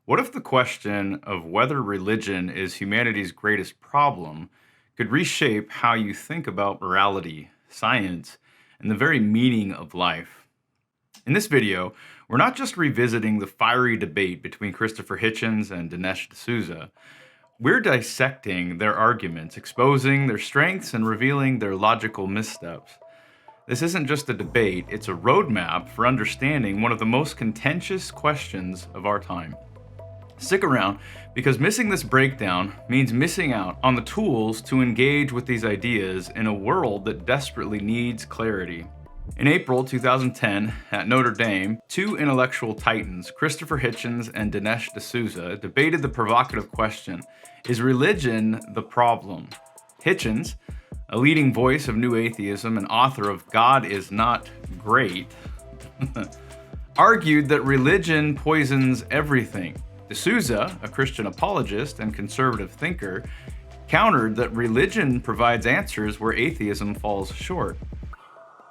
What if the question of whether religion is humanity's greatest problem could reshape how you think about morality, science, and the very meaning of life? In this video, we're not just revisiting the fiery debate between Christopher Hitchens and Dinesh D'Souza. We're dissecting their arguments, exposing their strengths, and revealing their logical missteps. This isn't just a debate, it's a roadmap for understanding one of the most contentious questions of our time. Stick around, because missing this breakdown means missing out on the tools to engage with these ideas in a world that desperately needs clarity. In April 2010, at Notre Dame, two intellectual titans, Christopher Hitchens and Dinesh D'Souza, debated the provocative question, is religion the problem? Hitchens, a leading voice of New Atheism and author of God is Not Great, argued that religion poisons everything. D'Souza, a Christian apologist and conservative thinker, countered that religion provides answers where atheism falls short.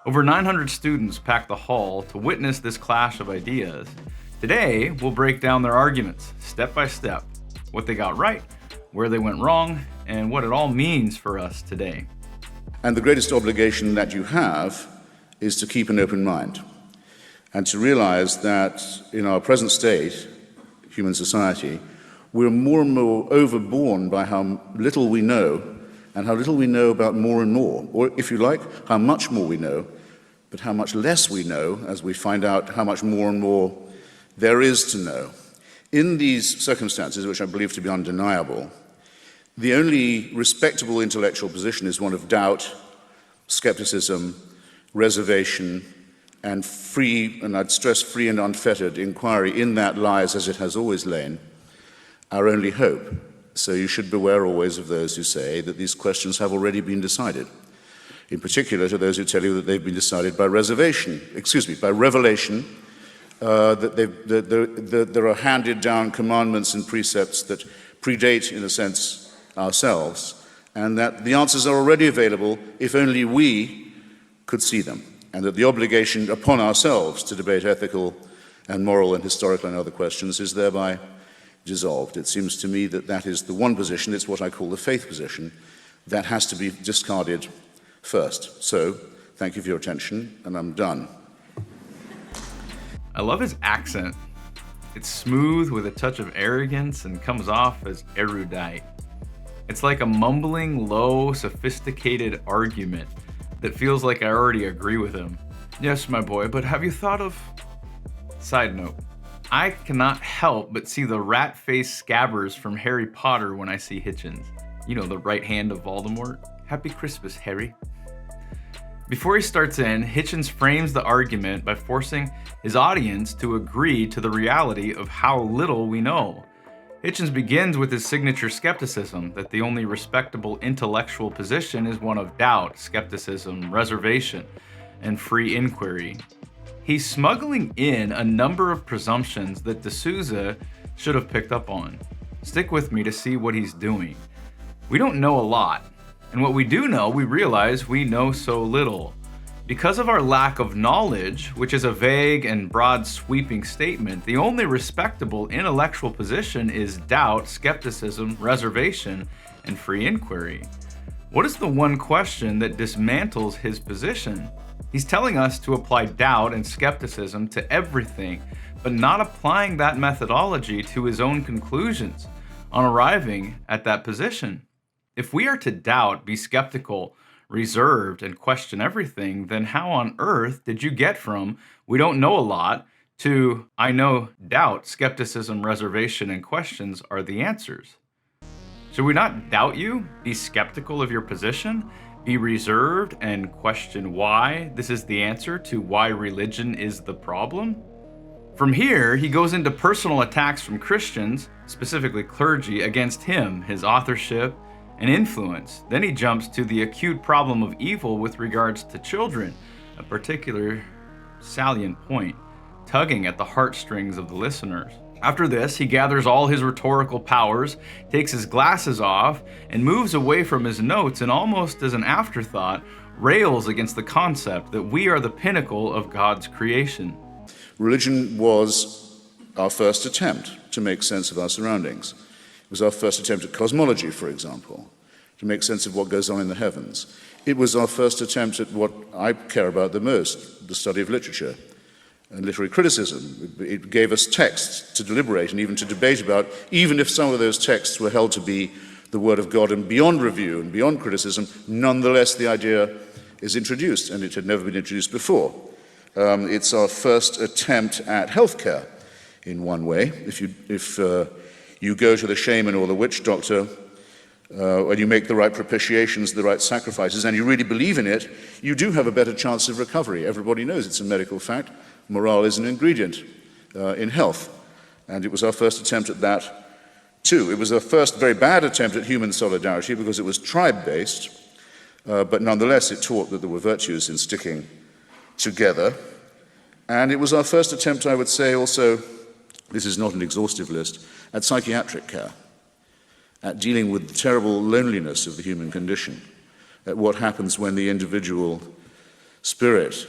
Over 900 students packed the hall to witness this clash of ideas. Today, we'll break down their arguments, step by step, what they got right, where they went wrong, and what it all means for us today. And the greatest obligation that you have is to keep an open mind and to realize that in our present state, human society, we're more and more overborne by how little we know and how little we know about more and more, or if you like, how much more we know, but how much less we know as we find out how much more and more there is to know. In these circumstances, which I believe to be undeniable, the only respectable intellectual position is one of doubt, skepticism, reservation, and free, and I'd stress free and unfettered inquiry. In that lies, as it has always lain, our only hope. So you should beware always of those who say that these questions have already been decided. In particular, to those who tell you that they've been decided by revelation, that there are handed down commandments and precepts that predate, in a sense, ourselves, and that the answers are already available if only we could see them, and that the obligation upon ourselves to debate ethical and moral and historical and other questions is thereby dissolved. It seems to me that that is the one position, it's what I call the faith position, that has to be discarded first. So, thank you for your attention, and I'm done. I love his accent. It's smooth with a touch of arrogance and comes off as erudite. It's like a mumbling, low, sophisticated argument that feels like I already agree with him. Yes, my boy, but have you thought of... Side note, I cannot help but see the rat-faced scabbers from Harry Potter when I see Hitchens. You know, the right hand of Voldemort. Happy Christmas, Harry. Before he starts in, Hitchens frames the argument by forcing his audience to agree to the reality of how little we know. Hitchens begins with his signature skepticism, that the only respectable intellectual position is one of doubt, skepticism, reservation, and free inquiry. He's smuggling in a number of presumptions that D'Souza should have picked up on. Stick with me to see what he's doing. We don't know a lot, and what we do know, we realize we know so little. Because of our lack of knowledge, which is a vague and broad sweeping statement, the only respectable intellectual position is doubt, skepticism, reservation, and free inquiry. What is the one question that dismantles his position? He's telling us to apply doubt and skepticism to everything, but not applying that methodology to his own conclusions on arriving at that position. If we are to doubt, be skeptical, reserved, and question everything, then how on earth did you get from we don't know a lot to I know doubt, skepticism, reservation, and questions are the answers? Should we not doubt you, be skeptical of your position, be reserved, and question why this is the answer to why religion is the problem? From here, he goes into personal attacks from Christians, specifically clergy, against him, his authorship, and influence. Then he jumps to the acute problem of evil with regards to children, a particular salient point, tugging at the heartstrings of the listeners. After this, he gathers all his rhetorical powers, takes his glasses off, and moves away from his notes and almost as an afterthought, rails against the concept that we are the pinnacle of God's creation. Religion was our first attempt to make sense of our surroundings. It was our first attempt at cosmology, for example, to make sense of what goes on in the heavens. It was our first attempt at what I care about the most, the study of literature and literary criticism. It gave us texts to deliberate and even to debate about, even if some of those texts were held to be the Word of God and beyond review and beyond criticism, nonetheless the idea is introduced, and it had never been introduced before. It's our first attempt at healthcare, in one way. If you go to the shaman or the witch doctor, and you make the right propitiations, the right sacrifices, and you really believe in it, you do have a better chance of recovery. Everybody knows it's a medical fact. Morale is an ingredient in health. And it was our first attempt at that, too. It was our first very bad attempt at human solidarity because it was tribe-based, but nonetheless it taught that there were virtues in sticking together. And it was our first attempt, I would say also, this is not an exhaustive list, at psychiatric care, at dealing with the terrible loneliness of the human condition, at what happens when the individual spirit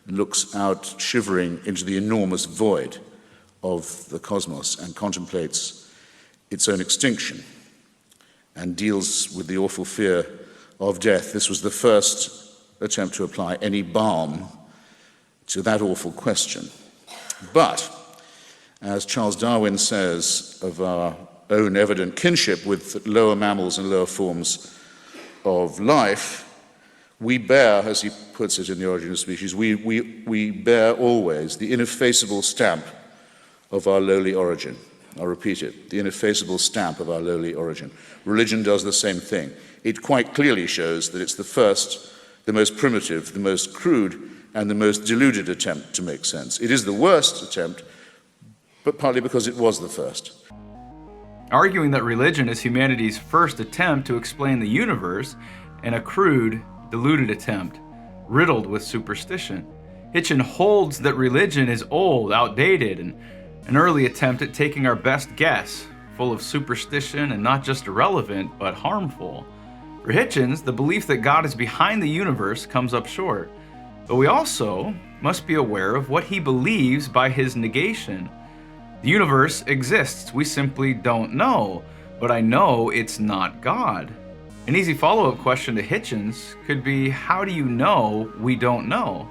looks out shivering into the enormous void of the cosmos and contemplates its own extinction and deals with the awful fear of death. This was the first attempt to apply any balm to that awful question. But, as Charles Darwin says of our own evident kinship with lower mammals and lower forms of life, we bear, as he puts it in The Origin of Species, we bear always the ineffaceable stamp of our lowly origin. I'll repeat it, the ineffaceable stamp of our lowly origin. Religion does the same thing. It quite clearly shows that it's the first, the most primitive, the most crude, and the most deluded attempt to make sense. It is the worst attempt, but partly because it was the first. Arguing that religion is humanity's first attempt to explain the universe, and a crude, deluded attempt, riddled with superstition. Hitchens holds that religion is old, outdated, and an early attempt at taking our best guess, full of superstition and not just irrelevant, but harmful. For Hitchens, the belief that God is behind the universe comes up short. But we also must be aware of what he believes by his negation. The universe exists, we simply don't know, but I know it's not God. An easy follow-up question to Hitchens could be, how do you know we don't know?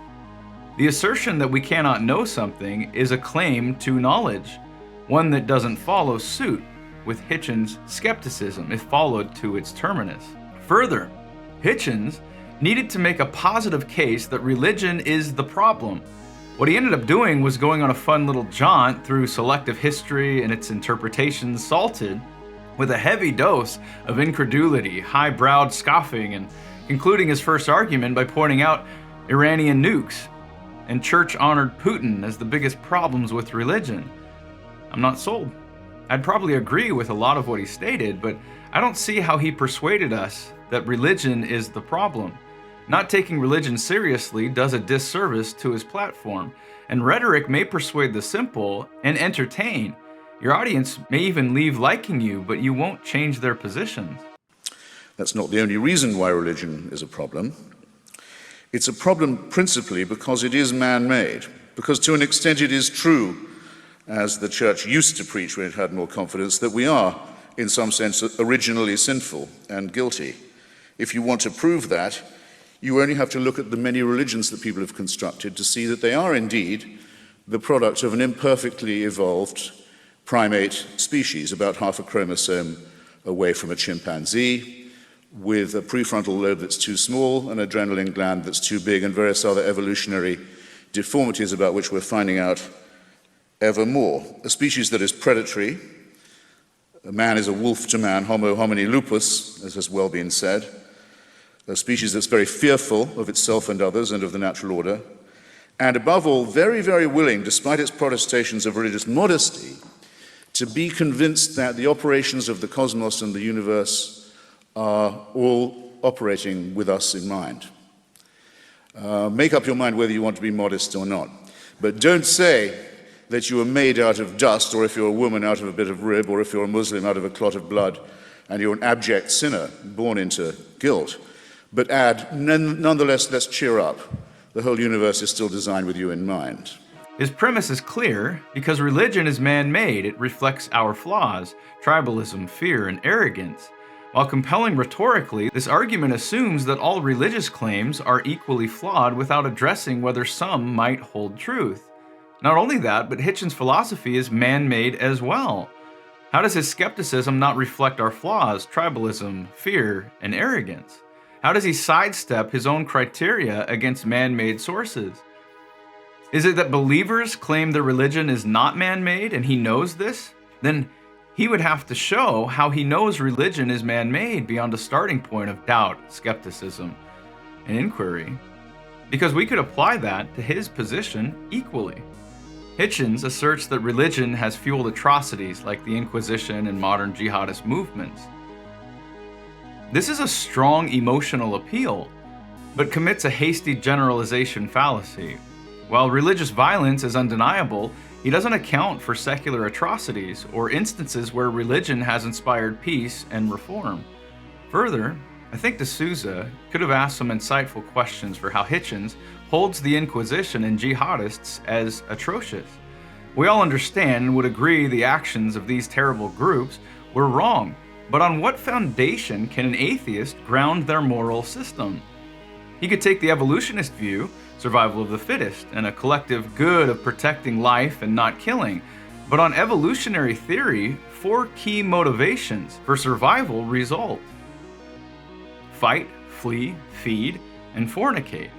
The assertion that we cannot know something is a claim to knowledge, one that doesn't follow suit with Hitchens' skepticism if followed to its terminus. Further, Hitchens needed to make a positive case that religion is the problem. What he ended up doing was going on a fun little jaunt through selective history and its interpretations, salted with a heavy dose of incredulity, high-browed scoffing, and concluding his first argument by pointing out Iranian nukes and church-honored Putin as the biggest problems with religion. I'm not sold. I'd probably agree with a lot of what he stated, but I don't see how he persuaded us that religion is the problem. Not taking religion seriously does a disservice to his platform, and rhetoric may persuade the simple and entertain. Your audience may even leave liking you, but you won't change their positions. That's not the only reason why religion is a problem. It's a problem principally because it is man-made, because to an extent it is true, as the church used to preach when it had more confidence, that we are, in some sense, originally sinful and guilty. If you want to prove that, you only have to look at the many religions that people have constructed to see that they are indeed the product of an imperfectly evolved primate species, about half a chromosome away from a chimpanzee, with a prefrontal lobe that's too small, an adrenaline gland that's too big, and various other evolutionary deformities about which we're finding out ever more. A species that is predatory. A man is a wolf to man, homo homini lupus, as has well been said. A species that's very fearful of itself and others and of the natural order. And above all, very, very willing, despite its protestations of religious modesty, to be convinced that the operations of the cosmos and the universe are all operating with us in mind. Make up your mind whether you want to be modest or not. But don't say that you are made out of dust, or if you're a woman out of a bit of rib, or if you're a Muslim out of a clot of blood, and you're an abject sinner born into guilt. But add, nonetheless, let's cheer up. The whole universe is still designed with you in mind. His premise is clear because religion is man-made. It reflects our flaws, tribalism, fear, and arrogance. While compelling rhetorically, this argument assumes that all religious claims are equally flawed without addressing whether some might hold truth. Not only that, but Hitchens' philosophy is man-made as well. How does his skepticism not reflect our flaws, tribalism, fear, and arrogance? How does he sidestep his own criteria against man-made sources? Is it that believers claim their religion is not man-made and he knows this? Then he would have to show how he knows religion is man-made beyond a starting point of doubt, skepticism, and inquiry, because we could apply that to his position equally. Hitchens asserts that religion has fueled atrocities like the Inquisition and modern jihadist movements. This is a strong emotional appeal, but commits a hasty generalization fallacy. While religious violence is undeniable, he doesn't account for secular atrocities or instances where religion has inspired peace and reform. Further, I think D'Souza could have asked some insightful questions for how Hitchens holds the Inquisition and jihadists as atrocious. We all understand and would agree the actions of these terrible groups were wrong, but on what foundation can an atheist ground their moral system? He could take the evolutionist view, survival of the fittest, and a collective good of protecting life and not killing. But on evolutionary theory, 4 key motivations for survival result: fight, flee, feed, and fornicate.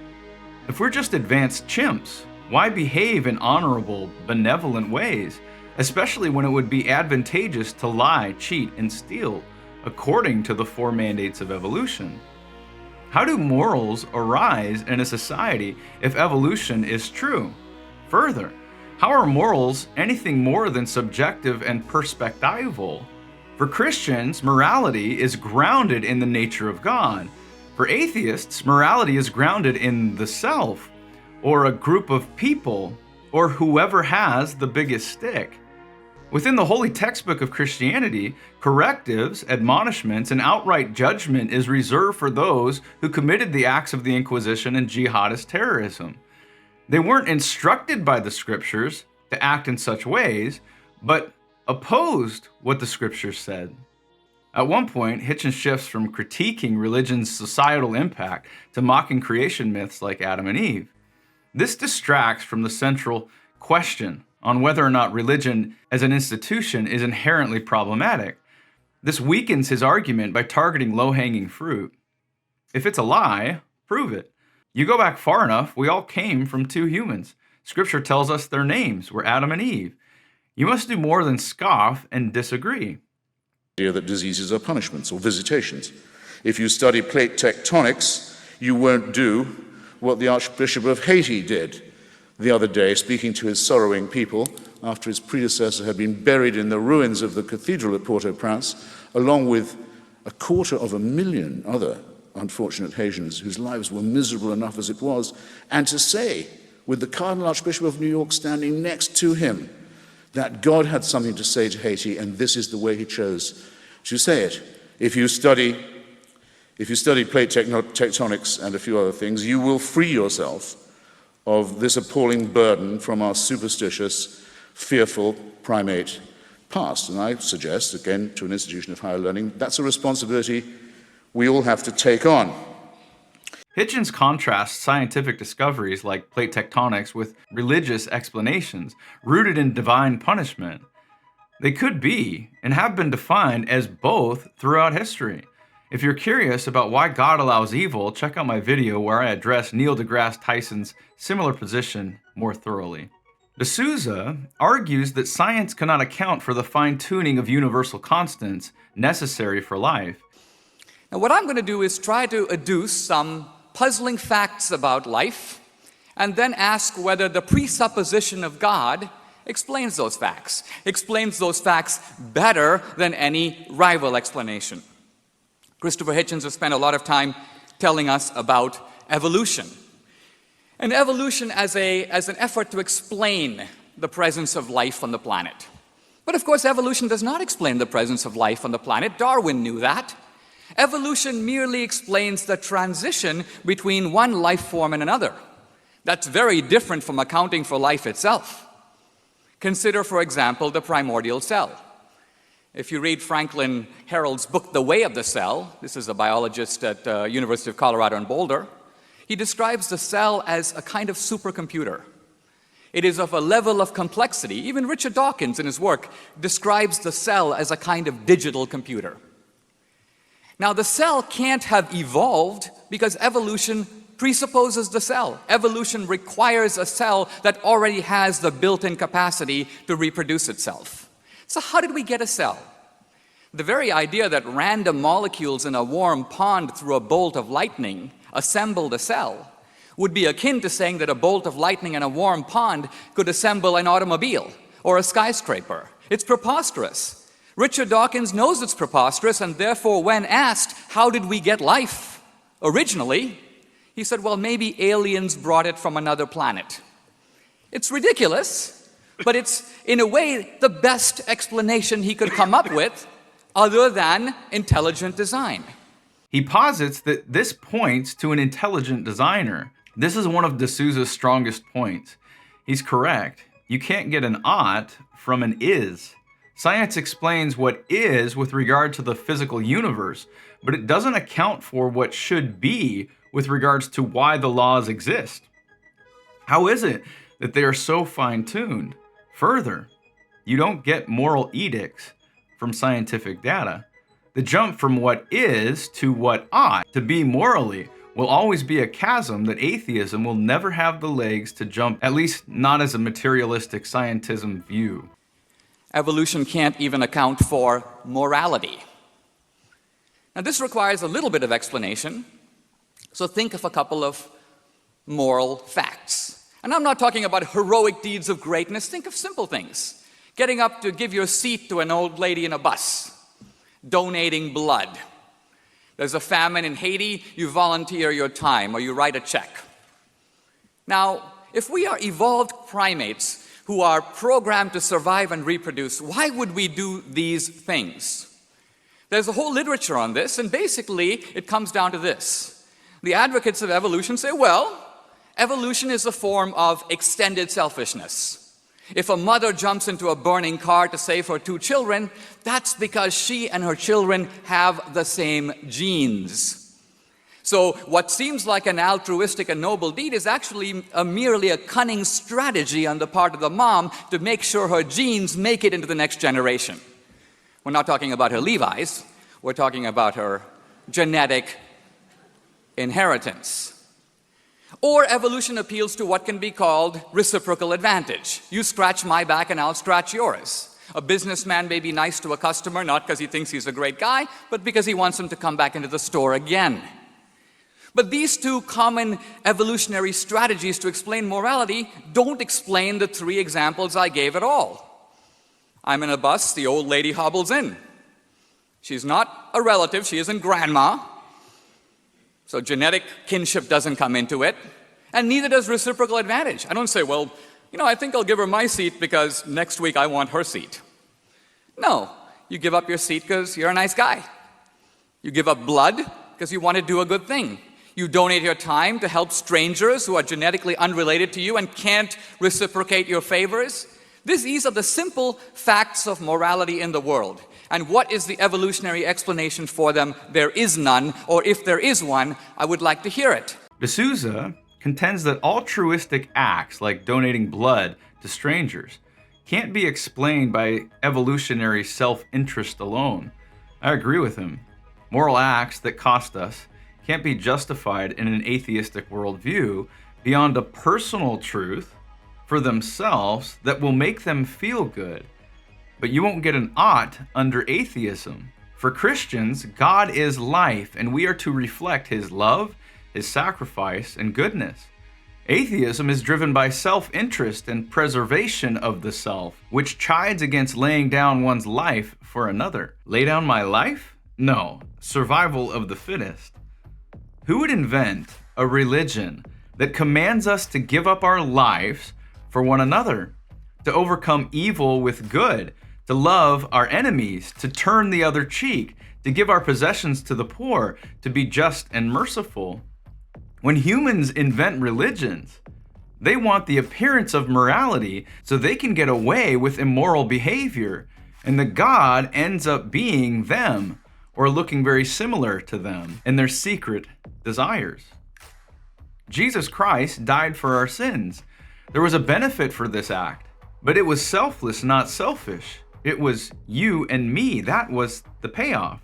If we're just advanced chimps, why behave in honorable, benevolent ways, especially when it would be advantageous to lie, cheat, and steal, according to the 4 mandates of evolution? How do morals arise in a society if evolution is true? Further, how are morals anything more than subjective and perspectival? For Christians, morality is grounded in the nature of God. For atheists, morality is grounded in the self, or a group of people, or whoever has the biggest stick. Within the holy textbook of Christianity, correctives, admonishments, and outright judgment is reserved for those who committed the acts of the Inquisition and jihadist terrorism. They weren't instructed by the scriptures to act in such ways, but opposed what the scriptures said. At one point, Hitchens shifts from critiquing religion's societal impact to mocking creation myths like Adam and Eve. This distracts from the central question on whether or not religion as an institution is inherently problematic. This weakens his argument by targeting low-hanging fruit. If it's a lie, prove it. You go back far enough, we all came from 2 humans. Scripture tells us their names were Adam and Eve. You must do more than scoff and disagree. That diseases are punishments or visitations. If you study plate tectonics, you won't do what the Archbishop of Haiti did the other day, speaking to his sorrowing people after his predecessor had been buried in the ruins of the cathedral at Port-au-Prince, along with 250,000 other unfortunate Haitians whose lives were miserable enough as it was, and to say, with the Cardinal Archbishop of New York standing next to him, that God had something to say to Haiti, and this is the way he chose to say it. If you study plate tectonics and a few other things, you will free yourself of this appalling burden from our superstitious, fearful primate past. And I suggest, again, to an institution of higher learning, that's a responsibility we all have to take on. Hitchens contrasts scientific discoveries like plate tectonics with religious explanations rooted in divine punishment. They could be and have been defined as both throughout history. If you're curious about why God allows evil, check out my video where I address Neil deGrasse Tyson's similar position more thoroughly. D'Souza argues that science cannot account for the fine-tuning of universal constants necessary for life. Now, what I'm going to do is try to adduce some puzzling facts about life, and then ask whether the presupposition of God explains those facts better than any rival explanation. Christopher Hitchens has spent a lot of time telling us about evolution. And evolution as an effort to explain the presence of life on the planet. But of course, evolution does not explain the presence of life on the planet. Darwin knew that. Evolution merely explains the transition between one life form and another. That's very different from accounting for life itself. Consider, for example, the primordial cell. If you read Franklin Harold's book, The Way of the Cell, this is a biologist at University of Colorado in Boulder, he describes the cell as a kind of supercomputer. It is of a level of complexity. Even Richard Dawkins in his work describes the cell as a kind of digital computer. Now, the cell can't have evolved because evolution presupposes the cell. Evolution requires a cell that already has the built-in capacity to reproduce itself. So how did we get a cell? The very idea that random molecules in a warm pond through a bolt of lightning assembled a cell would be akin to saying that a bolt of lightning in a warm pond could assemble an automobile or a skyscraper. It's preposterous. Richard Dawkins knows it's preposterous, and therefore when asked, how did we get life originally, he said, well, maybe aliens brought it from another planet. It's ridiculous, but it's, in a way, the best explanation he could come up with other than intelligent design. He posits that this points to an intelligent designer. This is one of D'Souza's strongest points. He's correct. You can't get an ought from an is. Science explains what is with regard to the physical universe, but it doesn't account for what should be with regards to why the laws exist. How is it that they are so fine-tuned? Further, you don't get moral edicts from scientific data. The jump from what is to what ought to be morally will always be a chasm that atheism will never have the legs to jump, at least not as a materialistic scientism view. Evolution can't even account for morality. Now, this requires a little bit of explanation, so think of a couple of moral facts. And I'm not talking about heroic deeds of greatness. Think of simple things. Getting up to give your seat to an old lady in a bus. Donating blood. There's a famine in Haiti, you volunteer your time or you write a check. Now, if we are evolved primates who are programmed to survive and reproduce, why would we do these things? There's a whole literature on this, and basically it comes down to this. The advocates of evolution say, well, evolution is a form of extended selfishness. If a mother jumps into a burning car to save her 2 children, that's because she and her children have the same genes. So what seems like an altruistic and noble deed is actually merely a cunning strategy on the part of the mom to make sure her genes make it into the next generation. We're not talking about her Levi's, we're talking about her genetic inheritance. Or evolution appeals to what can be called reciprocal advantage. You scratch my back and I'll scratch yours. A businessman may be nice to a customer, not because he thinks he's a great guy, but because he wants him to come back into the store again. But these two common evolutionary strategies to explain morality don't explain the 3 examples I gave at all. I'm in a bus, the old lady hobbles in. She's not a relative, she isn't grandma. So genetic kinship doesn't come into it, and neither does reciprocal advantage. I don't say, well, I think I'll give her my seat because next week I want her seat. No, you give up your seat because you're a nice guy. You give up blood because you want to do a good thing. You donate your time to help strangers who are genetically unrelated to you and can't reciprocate your favors. These are the simple facts of morality in the world. And what is the evolutionary explanation for them? There is none, or if there is one, I would like to hear it. D'Souza contends that altruistic acts like donating blood to strangers can't be explained by evolutionary self-interest alone. I agree with him. Moral acts that cost us can't be justified in an atheistic worldview beyond a personal truth for themselves that will make them feel good. But you won't get an ought under atheism. For Christians, God is life, and we are to reflect His love, His sacrifice, and goodness. Atheism is driven by self-interest and preservation of the self, which chides against laying down one's life for another. Lay down my life? No, survival of the fittest. Who would invent a religion that commands us to give up our lives for one another, to overcome evil with good, to love our enemies, to turn the other cheek, to give our possessions to the poor, to be just and merciful? When humans invent religions, They want the appearance of morality so they can get away with immoral behavior, and the God ends up being them, or looking very similar to them in their secret desires. Jesus Christ died for our sins. There was a benefit for this act, but it was selfless, not selfish. It was you and me. That was the payoff.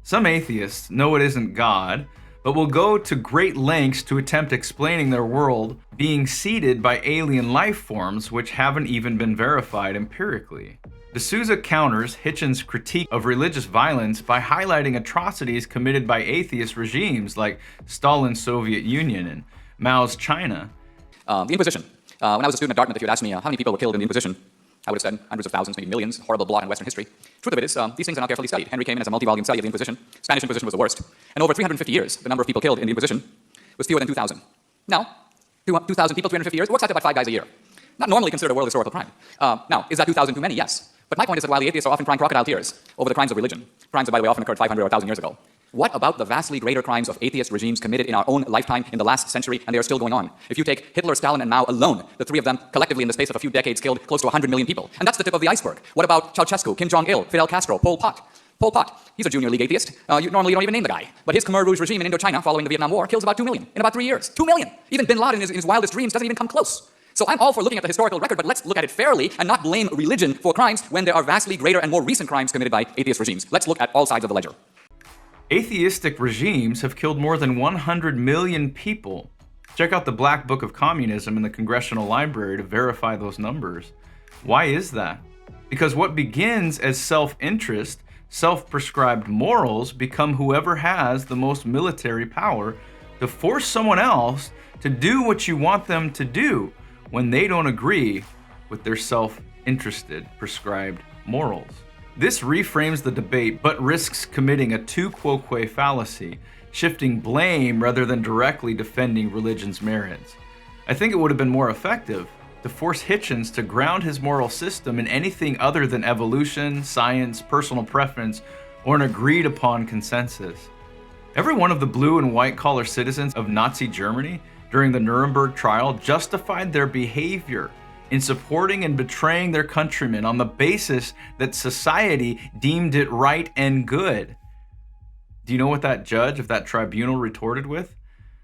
Some atheists know it isn't God, but will go to great lengths to attempt explaining their world being seeded by alien life forms which haven't even been verified empirically. D'Souza counters Hitchens' critique of religious violence by highlighting atrocities committed by atheist regimes like Stalin's Soviet Union and Mao's China. The Inquisition. When I was a student at Dartmouth, if you had asked me how many people were killed in the Inquisition, I would have said hundreds of thousands, maybe millions, horrible blot in Western history. Truth of it is, these things are not carefully studied. Henry came in as a multi-volume study of the Inquisition. Spanish Inquisition was the worst. And over 350 years, the number of people killed in the Inquisition was fewer than 2,000. Now, 2,000 people, 350 years, it works out to about 5 guys a year. Not normally considered a world historical crime. Now, is that 2,000 too many? Yes. But my point is that while the atheists are often crying crocodile tears over the crimes of religion, crimes that, by the way, often occurred 500 or 1,000 years ago, what about the vastly greater crimes of atheist regimes committed in our own lifetime in the last century, and they are still going on? If you take Hitler, Stalin, and Mao alone, the three of them collectively in the space of a few decades killed close to 100 million people. And that's the tip of the iceberg. What about Ceausescu, Kim Jong-il, Fidel Castro, Pol Pot? Pol Pot, he's a junior league atheist. Normally you don't even name the guy. But his Khmer Rouge regime in Indochina following the Vietnam War kills about 2 million in about 3 years. 2 million! Even bin Laden in his wildest dreams doesn't even come close. So I'm all for looking at the historical record, but let's look at it fairly and not blame religion for crimes when there are vastly greater and more recent crimes committed by atheist regimes. Let's look at all sides of the ledger. Atheistic regimes have killed more than 100 million people. Check out the Black Book of Communism in the Congressional Library to verify those numbers. Why is that? Because what begins as self-interest, self-prescribed morals become whoever has the most military power to force someone else to do what you want them to do when they don't agree with their self-interested, prescribed morals. This reframes the debate, but risks committing a tu quoque fallacy, shifting blame rather than directly defending religion's merits. I think it would have been more effective to force Hitchens to ground his moral system in anything other than evolution, science, personal preference, or an agreed-upon consensus. Every one of the blue and white-collar citizens of Nazi Germany during the Nuremberg trial justified their behavior in supporting and betraying their countrymen on the basis that society deemed it right and good. Do you know what that judge of that tribunal retorted with?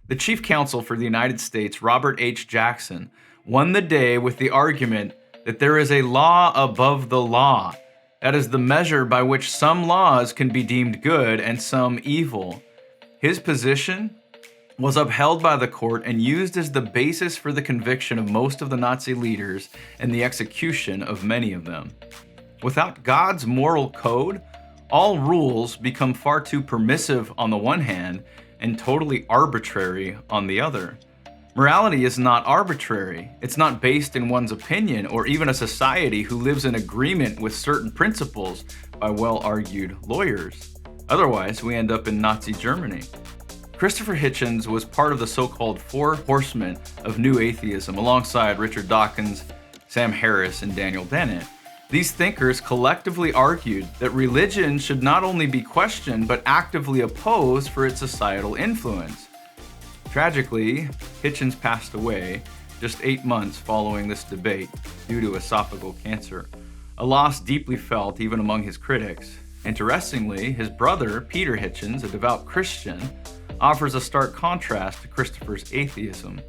The Chief Counsel for the United States, Robert H. Jackson, won the day with the argument that there is a law above the law. That is the measure by which some laws can be deemed good and some evil. His position was upheld by the court and used as the basis for the conviction of most of the Nazi leaders and the execution of many of them. Without God's moral code, all rules become far too permissive on the one hand and totally arbitrary on the other. Morality is not arbitrary. It's not based in one's opinion or even a society who lives in agreement with certain principles by well-argued lawyers. Otherwise, we end up in Nazi Germany. Christopher Hitchens was part of the so-called Four Horsemen of New Atheism alongside Richard Dawkins, Sam Harris, and Daniel Dennett. These thinkers collectively argued that religion should not only be questioned but actively opposed for its societal influence. Tragically, Hitchens passed away just 8 months following this debate due to esophageal cancer, a loss deeply felt even among his critics. Interestingly, his brother, Peter Hitchens, a devout Christian, offers a stark contrast to Christopher's atheism.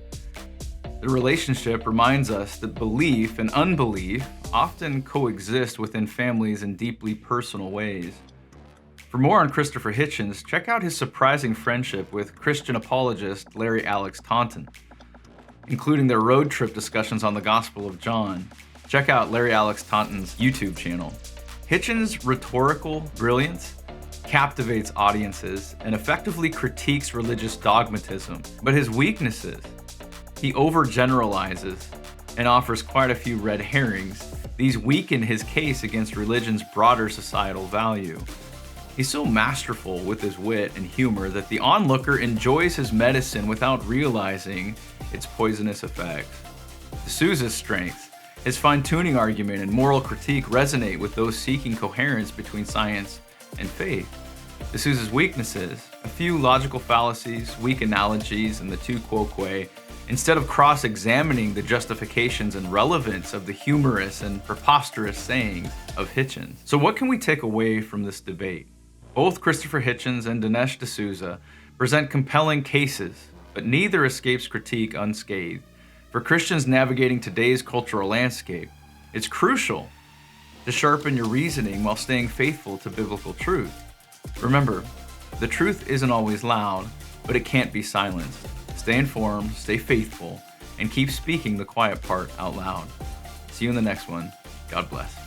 The relationship reminds us that belief and unbelief often coexist within families in deeply personal ways. For more on Christopher Hitchens, check out his surprising friendship with Christian apologist Larry Alex Taunton, including their road trip discussions on the Gospel of John. Check out Larry Alex Taunton's YouTube channel. Hitchens' rhetorical brilliance captivates audiences and effectively critiques religious dogmatism, but his weaknesses, he overgeneralizes and offers quite a few red herrings. These weaken his case against religion's broader societal value. He's so masterful with his wit and humor that the onlooker enjoys his medicine without realizing its poisonous effects. D'Souza's strengths, his fine-tuning argument and moral critique resonate with those seeking coherence between science and faith. D'Souza's weaknesses, a few logical fallacies, weak analogies, and the tu quoque, instead of cross-examining the justifications and relevance of the humorous and preposterous sayings of Hitchens. So what can we take away from this debate? Both Christopher Hitchens and Dinesh D'Souza present compelling cases, but neither escapes critique unscathed. For Christians navigating today's cultural landscape, it's crucial to sharpen your reasoning while staying faithful to biblical truth. Remember, the truth isn't always loud, but it can't be silenced. Stay informed, stay faithful, and keep speaking the quiet part out loud. See you in the next one. God bless.